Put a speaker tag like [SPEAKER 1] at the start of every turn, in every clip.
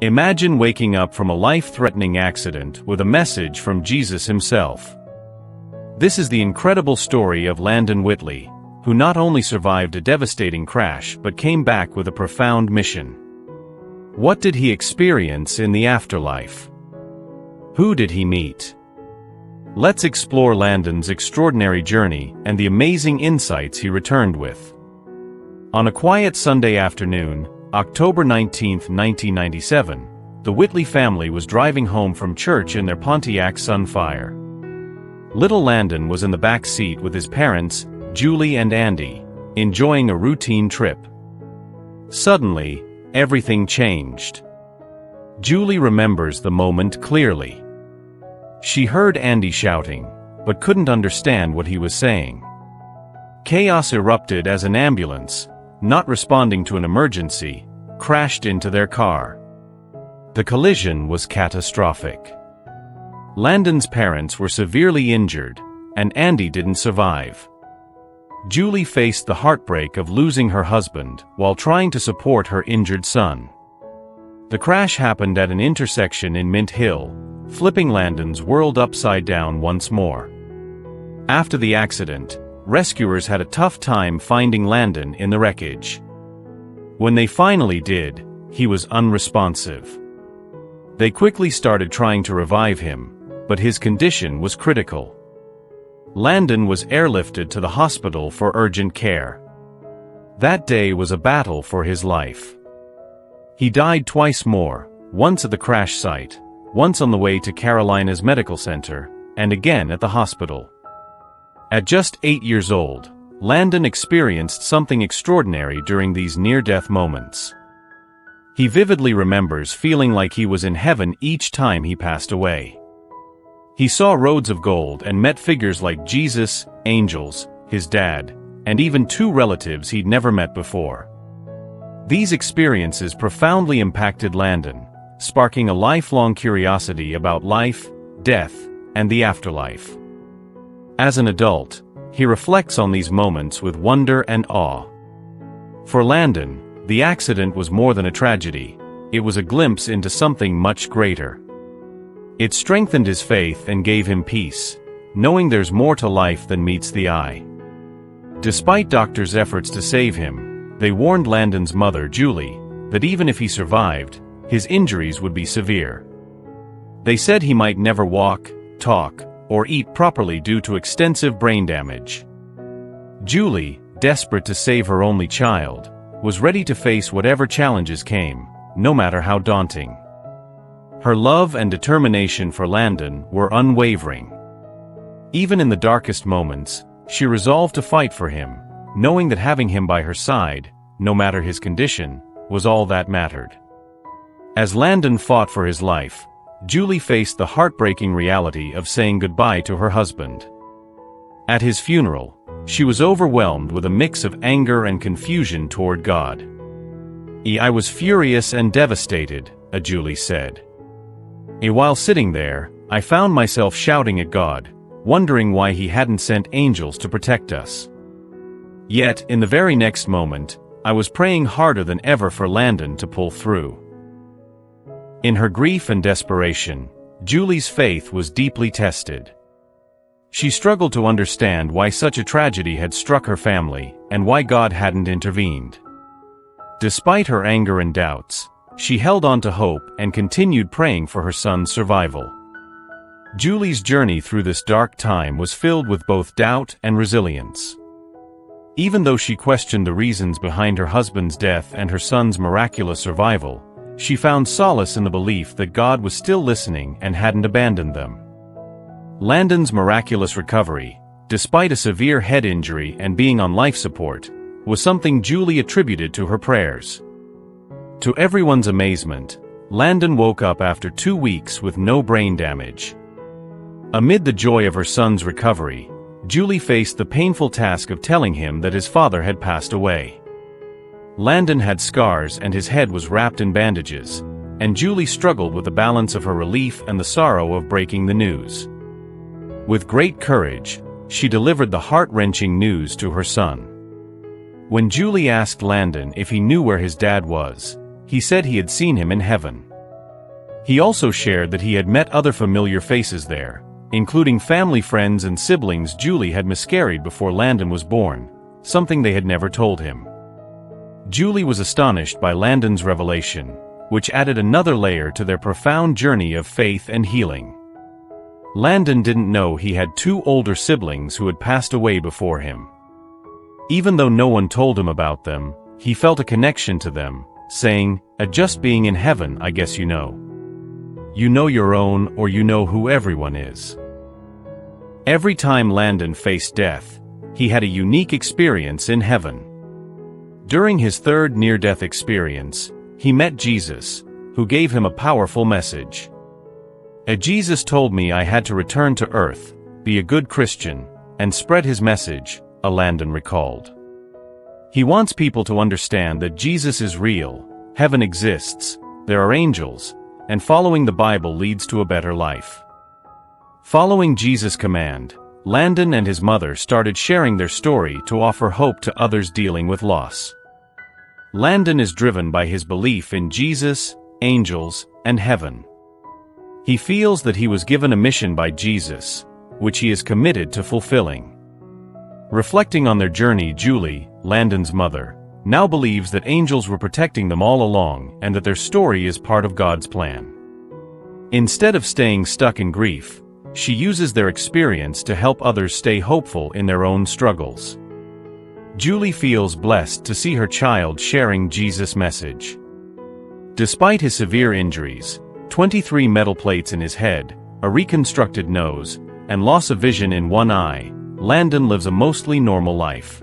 [SPEAKER 1] Imagine waking up from a life-threatening accident with a message from Jesus himself. This is the incredible story of Landon Whitley, who not only survived a devastating crash but came back with a profound mission. What did he experience in the afterlife? Who did he meet? Let's explore Landon's extraordinary journey and the amazing insights he returned with. On a quiet Sunday afternoon, October 19, 1997, the Whitley family was driving home from church in their Pontiac Sunfire. Little Landon was in the back seat with his parents, Julie and Andy, enjoying a routine trip. Suddenly, everything changed. Julie remembers the moment clearly. She heard Andy shouting, but couldn't understand what he was saying. Chaos erupted as an ambulance, not responding to an emergency, crashed into their car. The collision was catastrophic. Landon's parents were severely injured, and Andy didn't survive. Julie faced the heartbreak of losing her husband while trying to support her injured son. The crash happened at an intersection in Mint Hill, flipping Landon's world upside down once more. After the accident, rescuers had a tough time finding Landon in the wreckage. When they finally did, he was unresponsive. They quickly started trying to revive him, but his condition was critical. Landon was airlifted to the hospital for urgent care. That day was a battle for his life. He died twice more, once at the crash site, once on the way to Carolina's medical center, and again at the hospital. At just 8 years old, Landon experienced something extraordinary during these near-death moments. He vividly remembers feeling like he was in heaven each time he passed away. He saw roads of gold and met figures like Jesus, angels, his dad, and even 2 relatives he'd never met before. These experiences profoundly impacted Landon, sparking a lifelong curiosity about life, death, and the afterlife. As an adult, he reflects on these moments with wonder and awe. For Landon, the accident was more than a tragedy, it was a glimpse into something much greater. It strengthened his faith and gave him peace, knowing there's more to life than meets the eye. Despite doctors' efforts to save him, they warned Landon's mother, Julie, that even if he survived, his injuries would be severe. They said he might never walk, talk, or eat properly due to extensive brain damage. Julie, desperate to save her only child, was ready to face whatever challenges came, no matter how daunting. Her love and determination for Landon were unwavering. Even in the darkest moments, she resolved to fight for him, knowing that having him by her side, no matter his condition, was all that mattered. As Landon fought for his life, Julie faced the heartbreaking reality of saying goodbye to her husband. At his funeral, she was overwhelmed with a mix of anger and confusion toward God. "I was furious and devastated," Julie said. "While sitting there, I found myself shouting at God, wondering why he hadn't sent angels to protect us. Yet, in the very next moment, I was praying harder than ever for Landon to pull through." In her grief and desperation, Julie's faith was deeply tested. She struggled to understand why such a tragedy had struck her family and why God hadn't intervened. Despite her anger and doubts, she held on to hope and continued praying for her son's survival. Julie's journey through this dark time was filled with both doubt and resilience. Even though she questioned the reasons behind her husband's death and her son's miraculous survival, she found solace in the belief that God was still listening and hadn't abandoned them. Landon's miraculous recovery, despite a severe head injury and being on life support, was something Julie attributed to her prayers. To everyone's amazement, Landon woke up after 2 weeks with no brain damage. Amid the joy of her son's recovery, Julie faced the painful task of telling him that his father had passed away. Landon had scars and his head was wrapped in bandages, and Julie struggled with the balance of her relief and the sorrow of breaking the news. With great courage, she delivered the heart-wrenching news to her son. When Julie asked Landon if he knew where his dad was, he said he had seen him in heaven. He also shared that he had met other familiar faces there, including family friends and siblings. Julie had miscarried before Landon was born, something they had never told him. Julie was astonished by Landon's revelation, which added another layer to their profound journey of faith and healing. Landon didn't know he had two older siblings who had passed away before him. Even though no one told him about them, he felt a connection to them, saying, "Just being in heaven, I guess you know. You know your own, or you know who everyone is." Every time Landon faced death, he had a unique experience in heaven. During his third near-death experience, he met Jesus, who gave him a powerful message. Jesus told me I had to return to earth, be a good Christian, and spread his message, Landon recalled. He wants people to understand that Jesus is real, heaven exists, there are angels, and following the Bible leads to a better life. Following Jesus' command, Landon and his mother started sharing their story to offer hope to others dealing with loss. Landon is driven by his belief in Jesus, angels, and heaven. He feels that he was given a mission by Jesus, which he is committed to fulfilling. Reflecting on their journey, Julie, Landon's mother, now believes that angels were protecting them all along and that their story is part of God's plan. Instead of staying stuck in grief, she uses their experience to help others stay hopeful in their own struggles. Julie feels blessed to see her child sharing Jesus' message. Despite his severe injuries, 23 metal plates in his head, a reconstructed nose, and loss of vision in one eye, Landon lives a mostly normal life.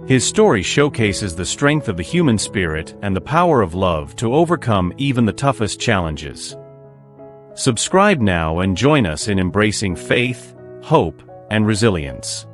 [SPEAKER 1] His story showcases the strength of the human spirit and the power of love to overcome even the toughest challenges. Subscribe now and join us in embracing faith, hope, and resilience.